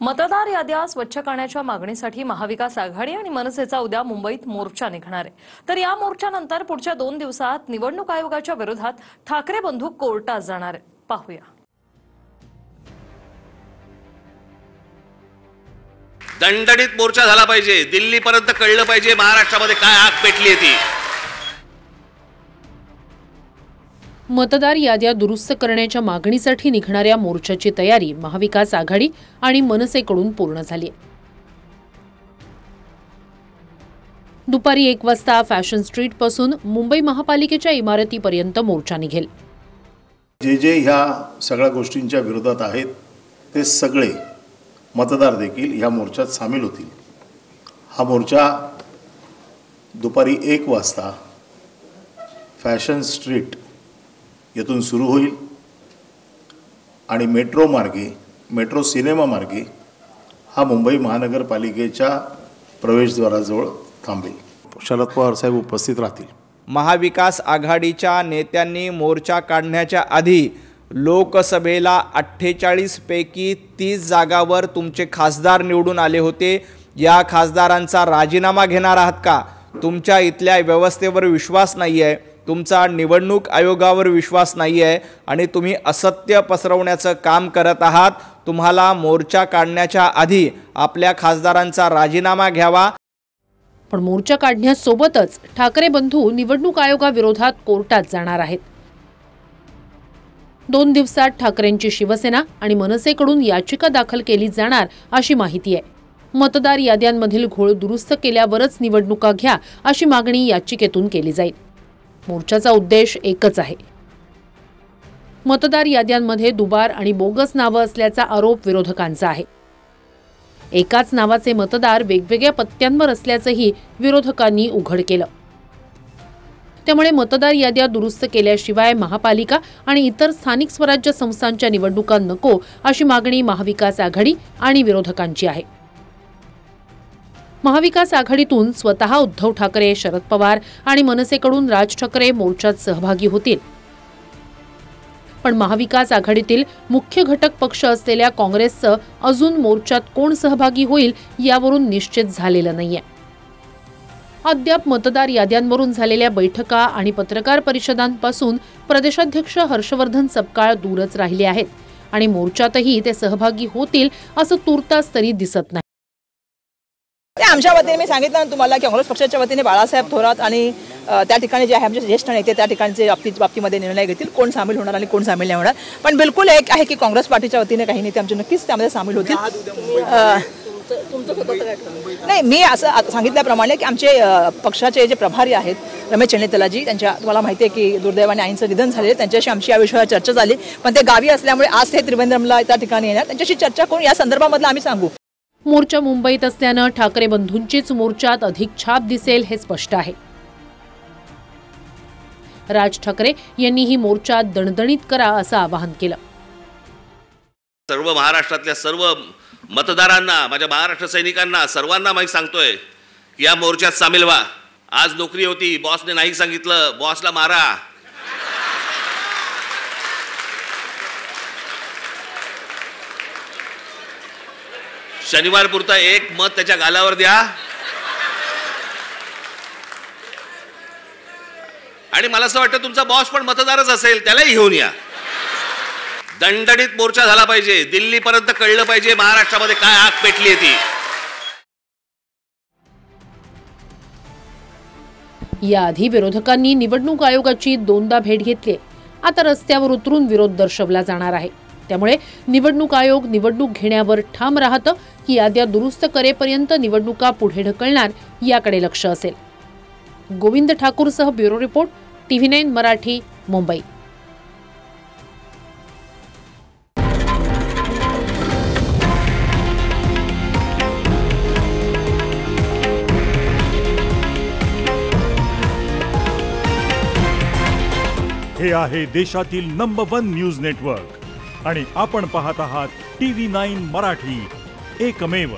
मतदार याद्या स्वच्छ करण्याच्या मागणीसाठी महाविकास आघाडी आणि मनसेचा उद्या मुंबईत मोर्चा निघणार आहे। तर या मोर्चानंतर पुढच्या 2 दिवसात निवडणूक आयोगाच्या विरोधात ठाकरे बंधू कोर्टात जाणार आहेत। पाहूया। दणदणीत मोर्चा झाला पाहिजे, दिल्लीपर्यंत कळलं पाहिजे महाराष्ट्रामध्ये काय आग पेटली ती। मतदार याद्या दुरुस्त करण्याच्या मागणीसाठी निघणाऱ्या मोर्चाची तयारी महाविकास आघाडी आणि मनसेकडून पूर्ण झाली आहे। दुपारी 1 वाजता फॅशन स्ट्रीट पासून मुंबई महापालिकेच्या इमारतीपर्यंत मोर्चा निघेल। जे ह्या सगळ्या गोष्टींच्या विरोधात आहेत ते सगळे मतदार देखील ह्या मोर्चात सामील होतील। हा मोर्चा दुपारी 1 वाजता फॅशन स्ट्रीट येथून सुरू होईल आणि मेट्रो सिनेमा मार्गे हा मुंबई महानगरपालिकेच्या प्रवेशद्वाराजवळ थांबेल। शरद पवार साहेब उपस्थित राहतील। महाविकास आघाडीच्या नेत्यांनी मोर्चा काढण्याच्या आधी लोकसभेला 48 पैकी 30 जागावर तुमचे खासदार निवडून आले होते। या खासदारांचा राजीनामा घेणार आहात का? तुमच्या इथल्या व्यवस्थेवर विश्वास नाहीये, तुमचा निवडणूक आयोगावर विश्वास नाहीये आणि तुम्ही असत्य पसरवण्याचं काम करत आहात। तुम्हाला मोर्चा काढण्याच्या आधी आपल्या खासदारांचा राजीनामा घ्यावा। पण मोर्चा काढण्यासोबतच ठाकरे बंधू निवडणूक आयोगाविरोधात कोर्टात जाणार आहेत। 2 दिवसात ठाकरेंची शिवसेना आणि मनसेकडून याचिका दाखल केली जाणार अशी माहिती आहे। मतदार याद्यांमधील घोळ दुरुस्त केल्यावरच निवडणुका घ्या अशी मागणी याचिकेतून केली जाईल। मोर्चाचा उद्देश एकच आहे। मतदार याद्यांमध्ये दुबार आणि बोगस नावं असल्याचा आरोप विरोधकांचा आहे। एकाच नावाचे मतदार वेगवेगळ्या पत्त्यांवर असल्याचंही विरोधकांनी उघड केलं। त्यामुळे मतदार याद्या दुरुस्त केल्याशिवाय महापालिका आणि इतर स्थानिक स्वराज्य संस्थांच्या निवडणुका नको अशी मागणी महाविकास आघाडी आणि विरोधकांची आहे। महाविकास आघाडीतून स्वतः उद्धव ठाकरे, शरद पवार आणि मनसेकडून राज ठाकरे मोर्चात सहभागी होतील। पण महाविकास आघाडीतील मुख्य घटक पक्ष असलेल्या काँग्रेसचं अजून मोर्चात कोण सहभागी होईल यावरून निश्चित झालेलं नाहीये। अद्याप मतदार याद्यांवरून झालेल्या बैठका आणि पत्रकार परिषदांपासून प्रदेशाध्यक्ष हर्षवर्धन सपकाळ दूरच राहिले आहेत आणि मोर्चातही ते सहभागी होतील असं तुर्तास तरी दिसत नाही। आमच्या वतीने मी सांगितलं ना तुम्हाला की काँग्रेस पक्षाच्या वतीने बाळासाहेब थोरात आणि त्या ठिकाणी जे आहे आमचे ज्येष्ठ नेते त्या ठिकाणचे बाबतीमध्ये निर्णय घेतील कोण सामील होणार आणि कोण सामील नाही होणार। पण बिलकुल एक आहे की काँग्रेस पार्टीच्या वतीने काही नेते आमचे नक्कीच त्यामध्ये सामील होतील। नाही, मी असं सांगितल्याप्रमाणे की आमचे पक्षाचे जे प्रभारी आहेत रमेश चन्नेतलाजी, त्यांच्या तुम्हाला माहिती आहे की दुर्दैवाने आईंचं निधन झाले, त्यांच्याशी आमची या विषयावर चर्चा झाली। पण ते गावी असल्यामुळे आज ते त्रिवेंद्रमला त्या ठिकाणी येणार, त्यांच्याशी चर्चा करून या संदर्भामधलं आम्ही सांगू। मोर्चा मुंबईत असल्यानं ठाकरे बंधूंचीच मोर्चात अधिक छाप दिसेल हे स्पष्ट आहे। राज ठाकरे यांनी ही मोर्चात दणदणीत करा असं आवाहन केलं। सर्व महाराष्ट्रातल्या सर्व मतदारांना, माझ्या महाराष्ट्र सैनिकांना सर्वांना मी सांगतोय की या मोर्चात सामील व्हा। आज नोकरी होती, बॉसने नाही सांगितलं, बॉसला मारा। शनिवार पुरता 1 मत त्याच्या गालावर द्या आणि मला असं वाटतं तुमचा बॉस पण मतदारच असेल, त्यालाही घेऊन या। दणदणीत मोर्चा झाला पाहिजे, दिल्लीपर्यंत कळलं पाहिजे महाराष्ट्रामध्ये काय आग पेटली ती। याआधी विरोधकांनी निवडणूक आयोगाची 2दा भेट घेतली। आता रस्त्यावर उतरून विरोध दर्शवला जाणार आहे। त्यामुळे निवडणूक आयोग निवडणूक घेण्यावर ठाम राहतं की याद्या दुरुस्त करेपर्यंत निवडणुका पुढे ढकलणार याकडे लक्ष असेल। गोविंद ठाकूरसह bureau report, TV9 Marathi, Mumbai. हे आहे देशातील नंबर 1 न्यूज नेटवर्क आणि आपण पाहत आहात TV9 मराठी, एकमेव।